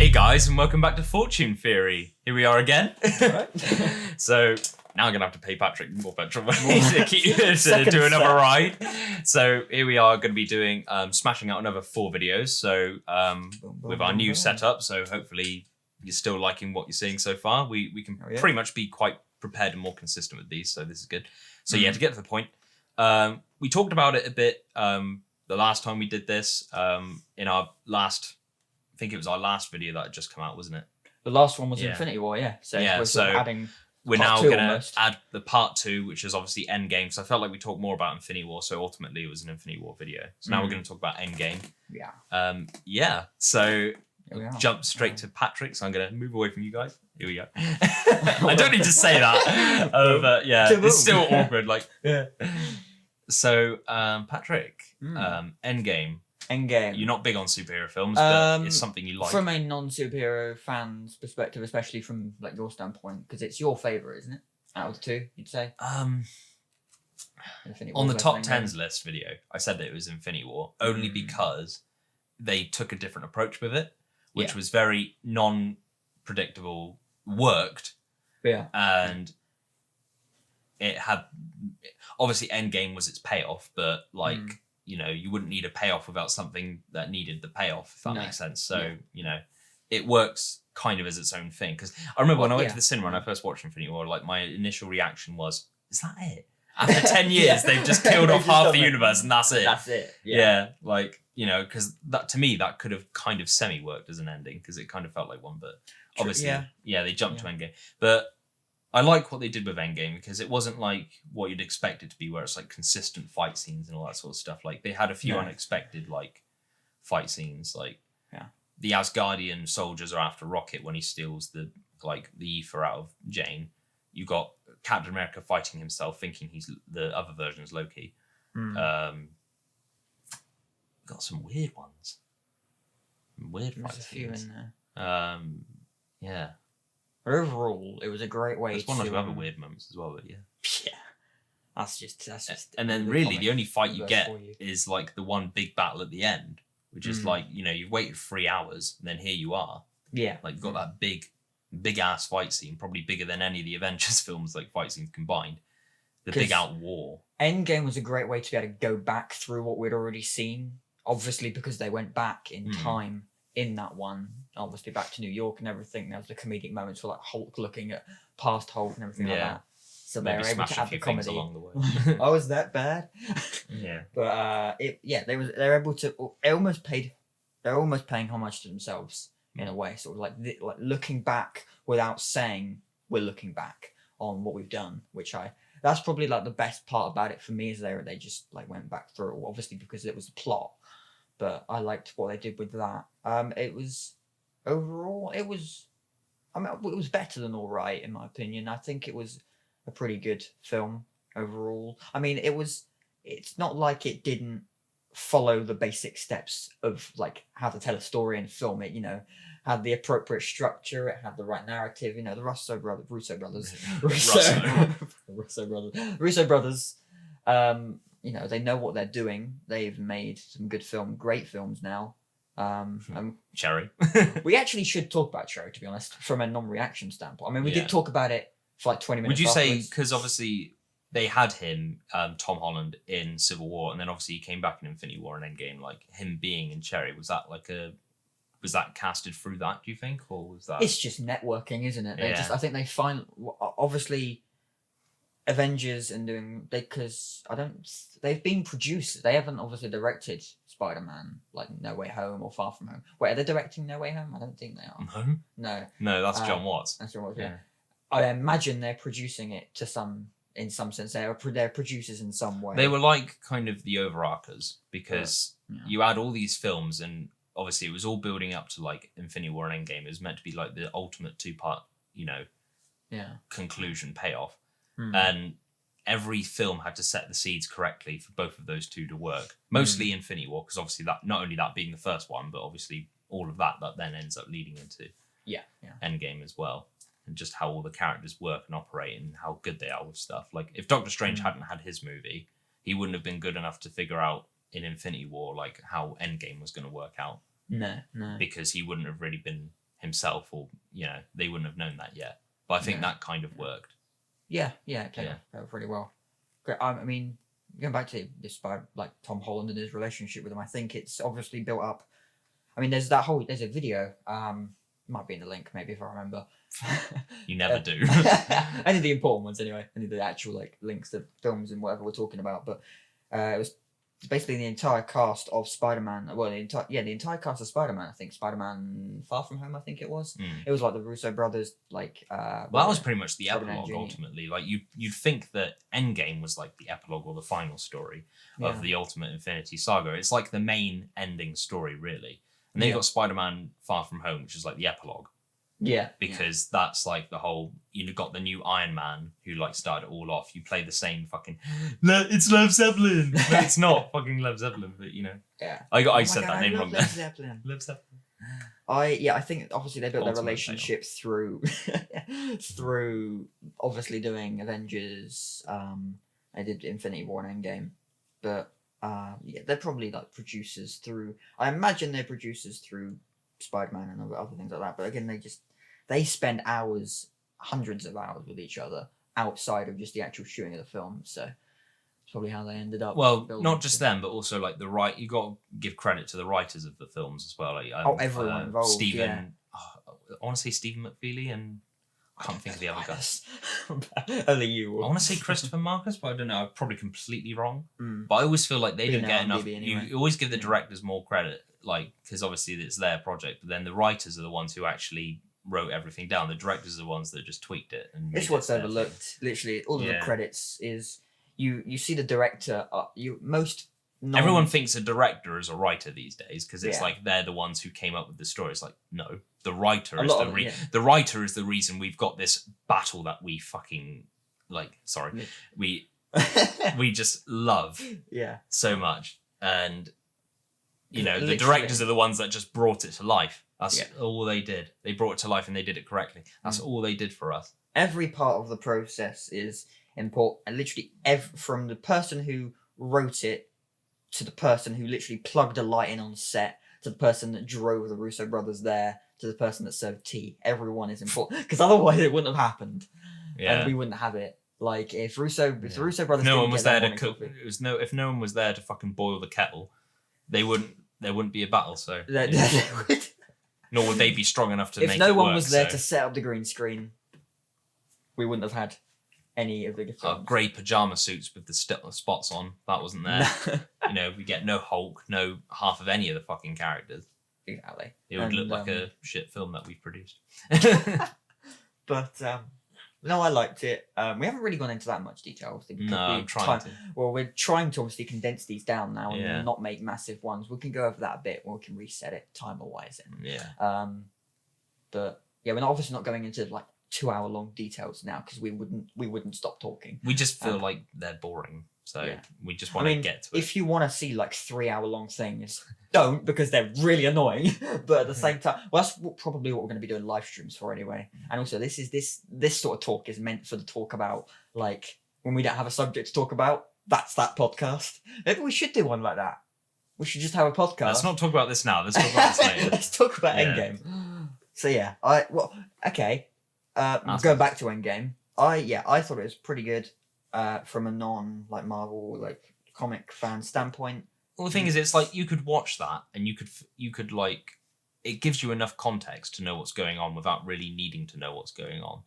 Hey guys, and welcome back to Fortune Theory. Here we are again. So now I'm gonna have to pay Patrick more petrol money to do another ride. So here we are going to be doing smashing out another 4 videos. So with our new setup. So hopefully you're still liking what you're seeing so far. We can pretty much be quite prepared and more consistent with these. So this is good. So yeah, to get to the point, we talked about it a bit the last time we did this in our last. I think it was our last video that had just come out, wasn't it? The last one was Infinity War, yeah. So we're sort of adding. We're now going to add the part 2, which is obviously Endgame. So I felt like we talked more about Infinity War. So ultimately, it was an Infinity War video. So now we're going to talk about Endgame. Yeah. So jump straight to Patrick. So I'm going to move away from you guys. Here we go. I don't need to say that. But yeah, it's still awkward. So Patrick, Endgame. You're not big on superhero films, but it's something you like. From a non-superhero fan's perspective, especially from like your standpoint, because it's your favourite, isn't it? Out of the 2, you'd say? On the top 10s list video, I said that it was Infinity War, only because they took a different approach with it, which was very non-predictable, worked. Yeah. And it had... Obviously, Endgame was its payoff, but like... You know, you wouldn't need a payoff without something that needed the payoff, if that makes sense. So, you know, it works kind of as its own thing. Because I remember when I went to the cinema and I first watched Infinity War, like my initial reaction was, is that it? After 10 years, they've just killed off half the universe and that's it. That's it. Yeah, like, you know, because that to me, that could have kind of semi-worked as an ending because it kind of felt like one. But obviously, they jumped to Endgame. But I like what they did with Endgame because it wasn't like what you'd expect it to be, where it's like consistent fight scenes and all that sort of stuff. Like they had a few unexpected like fight scenes, like the Asgardian soldiers are after Rocket when he steals the ether out of Jane. You got Captain America fighting himself, thinking he's the other version's Loki. Got some weird ones, weird fight scenes. In there. Yeah. Overall, it was a great way. There's one or two other weird moments as well, but yeah. That's just. And then really, the only fight you get is like the one big battle at the end, which is like, you know, you've waited 3 hours, and then here you are. Yeah. Like you've got that big ass fight scene, probably bigger than any of the Avengers films, like fight scenes combined. The big out war. Endgame was a great way to be able to go back through what we'd already seen. Obviously, because they went back in time. In that one, obviously back to New York and everything. There was the comedic moments for like Hulk looking at past Hulk and everything like that. So they were able to add the comedy along the way. Oh, was that bad? Yeah. But they're able to. They're almost paying homage to themselves in a way, sort of like looking back without saying we're looking back on what we've done. That's probably like the best part about it for me is they just like went back through, obviously because it was the plot. But I liked what they did with that. It was better than all right in my opinion. I think it was a pretty good film overall. I mean, it's not like it didn't follow the basic steps of like how to tell a story and film it, you know, had the appropriate structure, it had the right narrative, you know, the Russo brothers. You know, they know what they're doing. They've made some great films now. Cherry. We actually should talk about Cherry, to be honest, from a non-reaction standpoint. I mean, we did talk about it for like 20 minutes. Would you afterwards. say, because obviously they had him, Tom Holland, in Civil War, and then obviously he came back in Infinity War and Endgame, like him being in Cherry, was that casted through that, do you think? Or was that... It's just networking, isn't it? I think they find... Obviously... Avengers and they've been produced. They haven't obviously directed Spider-Man like No Way Home or Far From Home. Wait, are they directing No Way Home? I don't think they are. No, that's John Watts. That's John Watts. Yeah. I imagine they're producing it in some sense. They're producers in some way. They were like kind of the overarchers because you had all these films and obviously it was all building up to like Infinity War and Endgame. It was meant to be like the ultimate 2-part, you know, conclusion payoff. And every film had to set the seeds correctly for both of those two to work. Mostly Infinity War, because obviously that not only that being the first one, but obviously all of that then ends up leading into Endgame as well. And just how all the characters work and operate and how good they are with stuff. Like if Doctor Strange hadn't had his movie, he wouldn't have been good enough to figure out in Infinity War like how Endgame was going to work out. No. Because he wouldn't have really been himself, or they wouldn't have known that yet. But I think that kind of worked. Yeah, it played out really well. Great. I mean, going back to this by like Tom Holland and his relationship with him, I think it's obviously built up. I mean, there's a video. Might be in the link maybe if I remember. You never do. Any of the important ones anyway. Any of the actual like links to films and whatever we're talking about. But it was basically the entire cast of Spider-Man. Well, the entire cast of Spider-Man. I think Spider-Man Far From Home. I think it was. It was like the Russo brothers. Like well, that was pretty much the epilogue ultimately. Like you'd think that Endgame was like the epilogue or the final story of the Ultimate Infinity Saga. It's like the main ending story really. And then you got Spider-Man Far From Home, which is like the epilogue. Yeah. Because that's like the whole, got the new Iron Man who like started it all off. You play the same fucking, it's Led Zeppelin. No, it's not fucking Led Zeppelin, but Yeah. I said that name wrong. Led Zeppelin. Led Zeppelin. I think obviously they built their Ultimate relationship through obviously doing Avengers. They did Infinity War and Endgame, but they're probably like producers through. I imagine they're producers through Spider-Man and other things like that. But again, they spend hours, hundreds of hours with each other outside of just the actual shooting of the film. So it's probably how they ended up. Well, not just them, but also like you got to give credit to the writers of the films as well. Like, everyone involved. Stephen, I want to say Stephen McFeely and. I can't think of the other guys. Only you. I want to say Christopher Marcus, but I don't know. I'm probably completely wrong. But I always feel like they don't get enough. Anyway. You always give the directors more credit, like because obviously it's their project. But then the writers are the ones who actually wrote everything down. The directors are the ones that just tweaked it. And it's what's overlooked. Literally, all of the credits is you see the director. Everyone thinks a director is a writer these days because it's like they're the ones who came up with the story. It's like no, the writer is the writer is the reason we've got this battle that we fucking like. Sorry, we just love so much, and the directors are the ones that just brought it to life. That's all they did. They brought it to life and they did it correctly. That's all they did for us. Every part of the process is important, and literally from the person who wrote it. To the person who literally plugged a light in on set, to the person that drove the Russo brothers there, to the person that served tea. Everyone is important because otherwise it wouldn't have happened, and we wouldn't have it. Like if the Russo brothers, no one was there to cook. If no one was there to fucking boil the kettle, there wouldn't be a battle. So nor would they be strong enough to. If no one was there to set up the green screen, we wouldn't have had any of the grey pajama suits with the spots on. That wasn't there. We get no Hulk, no half of any of the fucking characters. Exactly. It would look like a shit film that we've produced. But no, I liked it. We haven't really gone into that much detail. I'm trying to. Well, we're trying to obviously condense these down now and not make massive ones. We can go over that a bit, or we can reset it timer-wise. But we're obviously not going into like 2-hour long details now because we wouldn't stop talking. We just feel like they're boring, so we just want to get to it. If you want to see like 3-hour long things, don't, because they're really annoying. But at the same time, that's probably what we're going to be doing live streams for anyway. And also, this sort of talk is meant for the talk about like when we don't have a subject to talk about. That's that podcast. Maybe we should do one like that. We should just have a podcast. Let's not talk about this now. Let's talk about this later. Let's talk about Endgame. So going back to Endgame, I thought it was pretty good from a non like Marvel like comic fan standpoint. Well, the thing is, it's like you could watch that and you could like it gives you enough context to know what's going on without really needing to know what's going on.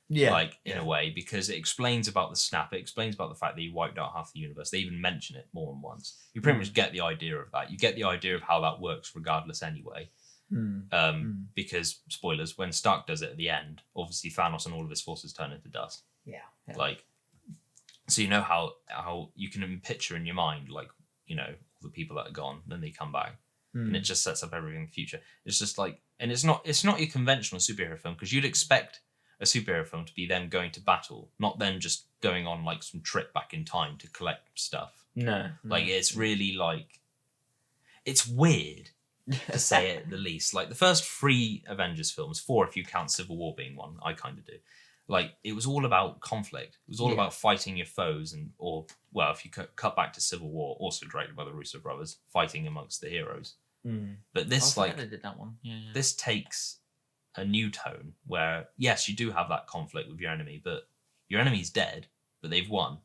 Yeah, like in a way, because it explains about the snap. It explains about the fact that he wiped out half the universe. They even mention it more than once. You pretty much get the idea of that. You get the idea of how that works, regardless, anyway. Because spoilers, when Stark does it at the end, obviously Thanos and all of his forces turn into dust. Like, so you know how you can picture in your mind, like, all the people that are gone, then they come back, and it just sets up everything in the future. It's just like, and it's not your conventional superhero film, because you'd expect a superhero film to be them going to battle, not then just going on like some trip back in time to collect stuff. No. Like, it's really like, it's weird. To say it the least. Like the first 3 Avengers films, 4 if you count Civil War being one, I kind of do. Like it was all about conflict. It was all about fighting your foes, if you cut back to Civil War, also directed by the Russo brothers, fighting amongst the heroes. But this I did that one. This takes a new tone where, yes, you do have that conflict with your enemy, but your enemy's dead, but they've won.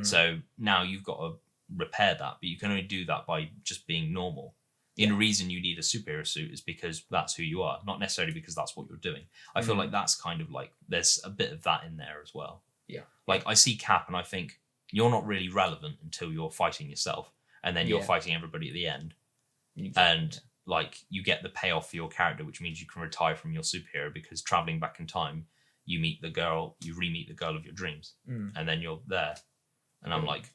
So now you've got to repair that, but you can only do that by just being normal. The only reason you need a superhero suit is because that's who you are, not necessarily because that's what you're doing. I feel like that's kind of like, there's a bit of that in there as well. Yeah. Like, I see Cap and I think, you're not really relevant until you're fighting yourself, and then you're fighting everybody at the end. And like, you get the payoff for your character, which means you can retire from your superhero, because traveling back in time, you re-meet the girl of your dreams, and then you're there. And I'm like,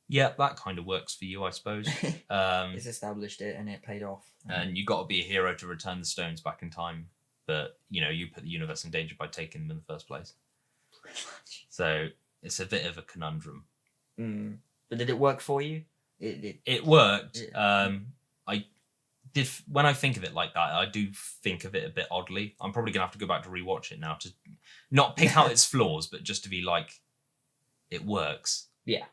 yeah, that kind of works for you, I suppose. It's established it and it paid off. And you got to be a hero to return the stones back in time, but you put the universe in danger by taking them in the first place. So it's a bit of a conundrum. But did it work for you? It worked. I did. When I think of it like that, I do think of it a bit oddly. I'm probably gonna have to go back to rewatch it now to not pick out its flaws, but just to be like, it works. Yeah.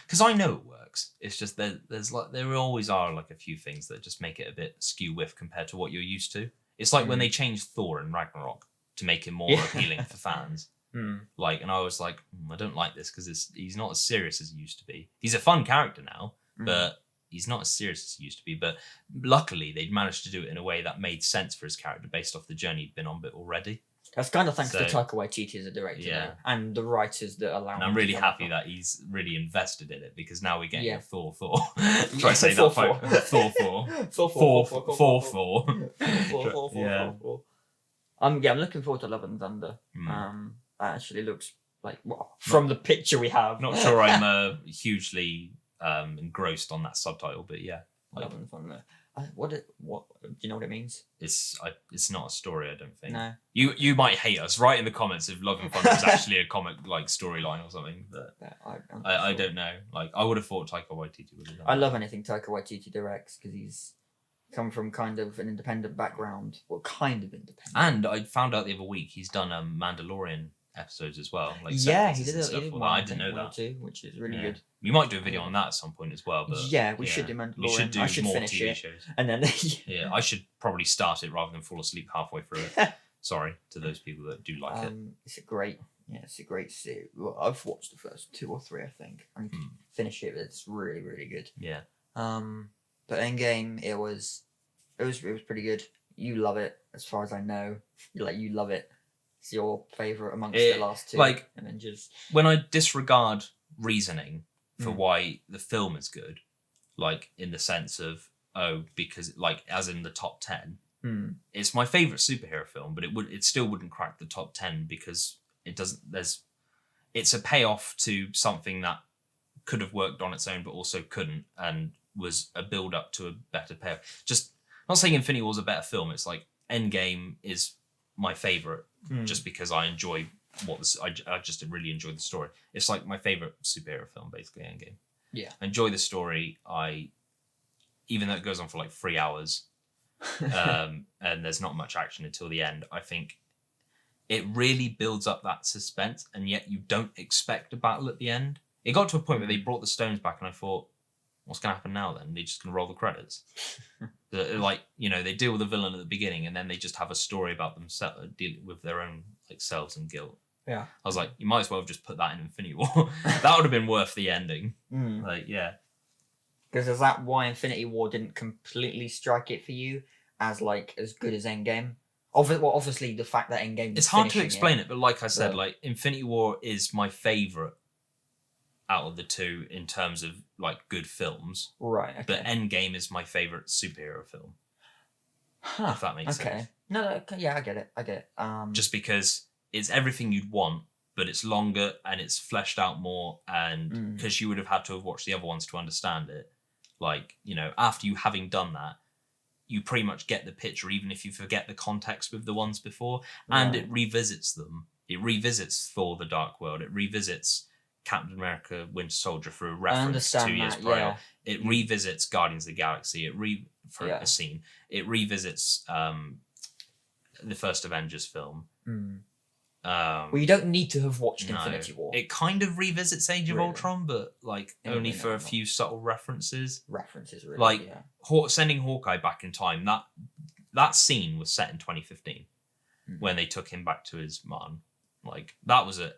Because I know it works. It's just there always are like a few things that just make it a bit skew-whiff compared to what you're used to. It's like when they changed Thor in Ragnarok to make him more appealing for fans. Like, and I was like, I don't like this because he's not as serious as he used to be. He's a fun character now, but he's not as serious as he used to be. But luckily, they'd managed to do it in a way that made sense for his character based off the journey he'd been on bit already. That's kind of thanks to Taika Waititi as a director, though, and the writers that allow. And I'm really happy that he's really invested in it, because now we're getting a Thor 4. Try to say that Thor 4. Yeah. I'm looking forward to Love and Thunder. That actually looks like, from the picture we have. Not sure I'm hugely engrossed on that subtitle, but yeah. Love and Thunder. What do you know what it means? It's not a story, I don't think. No. You might hate us. Write in the comments if Love and Thunder is actually a comic like storyline or something. But I don't know. Like, I would have thought Taika Waititi would have done. I love anything Taika Waititi directs, because he's come from kind of an independent background. Well, kind of independent. And I found out the other week he's done Mandalorian episodes as well. Like, he did one, I didn't know that too, which is really good. We might do a video on that at some point as well. But we should do Mandalorian. I should finish TV it, shows. And then I should probably start it rather than fall asleep halfway through it. Sorry to those people that do like it. It's a great series. Well, I've watched the first 2 or 3, I think. I need to finish it, but it's really, really good. Yeah. But Endgame, it was pretty good. You love it, as far as I know. You love it. It's your favourite amongst the last 2 Avengers. When I disregard reasoning for why the film is good, like in the sense of, because like as in the top 10, it's my favourite superhero film, but it still wouldn't crack the top 10 because it doesn't. It's a payoff to something that could have worked on its own, but also couldn't, and was a build up to a better payoff. Just not saying Infinity War's a better film. It's like Endgame is my favourite, just because I enjoy I just really enjoy the story. It's like my favourite superhero film, basically, Endgame. Yeah. I enjoy the story. Even though it goes on for like 3 hours, and there's not much action until the end, I think it really builds up that suspense, and yet you don't expect a battle at the end. It got to a point where they brought the stones back, and I thought, what's going to happen now then? They're just going to roll the credits. They deal with the villain at the beginning, and then they just have a story about them dealing with their own like selves and guilt. Yeah. I was like, you might as well have just put that in Infinity War. That would have been worth the ending. Like, yeah. Because is that why Infinity War didn't completely strike it for you as good as Endgame? Obviously the fact that Endgame. It's hard to explain it, but like I said, like Infinity War is my favourite out of the 2 in terms of like good films. Right. Okay. But Endgame is my favourite superhero film. If that makes sense. No, yeah, I get it. Just because it's everything you'd want, but it's longer and it's fleshed out more, and because you would have had to have watched the other ones to understand it. Like, after you having done that, you pretty much get the picture, even if you forget the context with the ones before, and it revisits them. It revisits Thor: The Dark World. It revisits Captain America: Winter Soldier for a reference 2 years prior. Yeah. It revisits Guardians of the Galaxy. A scene. It revisits the first Avengers film. Well, you don't need to have watched Infinity War. It kind of revisits Age of Ultron, but only for a few subtle references. Really. Sending Hawkeye back in time, that scene was set in 2015 when they took him back to his mom. Like that was an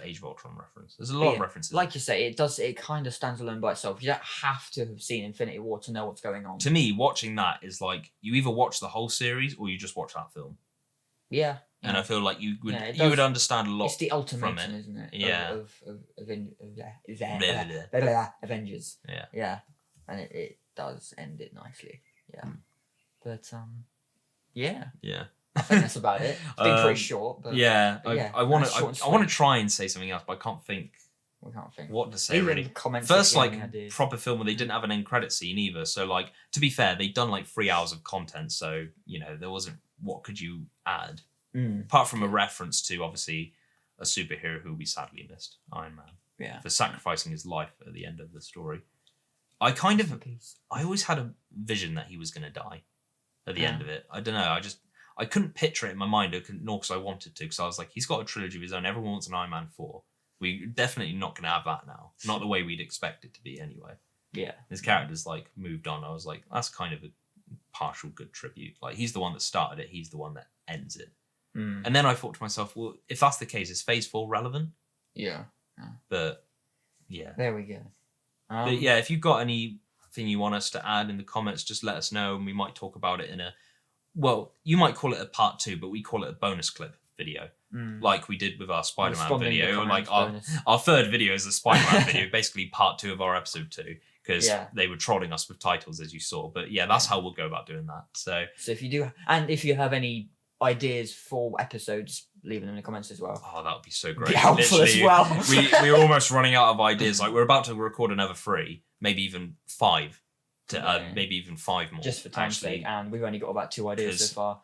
Age of Ultron reference. There's a lot of references. Like you say, it kind of stands alone by itself. You don't have to have seen Infinity War to know what's going on. To me, watching that is like you either watch the whole series or you just watch that film. Yeah. And I feel like you would understand a lot. It's the ultimate, from it, isn't it? Yeah. Of Avengers. Yeah. Yeah. And it does end it nicely. Yeah. But yeah. Yeah. I think that's about it. It's been pretty short, but I want to try and say something else, but I can't think. We can't think what to say. Even really. Comments First, like proper film where they didn't have an end credit scene either. So, like to be fair, they'd done like 3 hours of content, so there wasn't. What could you add apart from a reference to obviously a superhero who we sadly missed, Iron Man. Yeah. For sacrificing his life at the end of the story. I always had a vision that he was going to die at the end of it. I don't know. I couldn't picture it in my mind, nor because I wanted to, because I was like, he's got a trilogy of his own. Everyone wants an Iron Man 4. We're definitely not going to have that now. Not the way we'd expect it to be anyway. Yeah. His character's like moved on. I was like, that's kind of a partial good tribute. Like, he's the one that started it. He's the one that ends it. And then I thought to myself, well, if that's the case, is Phase 4 relevant? Yeah. But, yeah. There we go. But yeah, if you've got anything you want us to add in the comments, just let us know, and we might talk about it in well, you might call it a part 2, but we call it a bonus clip video, like we did with our Spider-Man video. Like our third video is a Spider-Man video, basically part 2 of our episode 2, because they were trolling us with titles, as you saw. But yeah, that's how we'll go about doing that. So if you have any ideas for episodes, leave them in the comments as well. Oh, that would be so great. Be helpful as well. we're almost running out of ideas. Like, we're about to record another 3, maybe even 5. Maybe even 5 more. Just for time's sake, and we've only got about 2 ideas so far.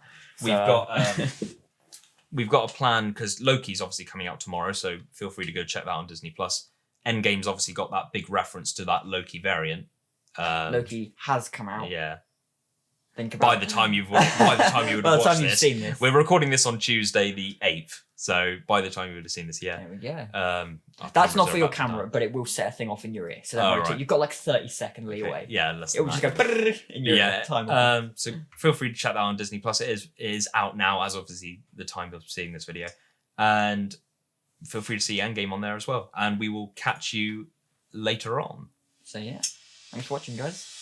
We've got a plan, because Loki's obviously coming out tomorrow, so feel free to go check that on Disney+. Endgame's obviously got that big reference to that Loki variant. Loki has come out. Yeah. Think about by the time you would have watched this, seen this, we're recording this on Tuesday the 8th. So by the time you would have seen this, there we go. That's not for your camera, but it will set a thing off in your ear. So right. You've got like 30-second leeway. Okay. Yeah, it will just go in your time. So feel free to check that out on Disney Plus. It is out now, as obviously the time of seeing this video, and feel free to see Endgame on there as well. And we will catch you later on. So yeah, thanks for watching, guys.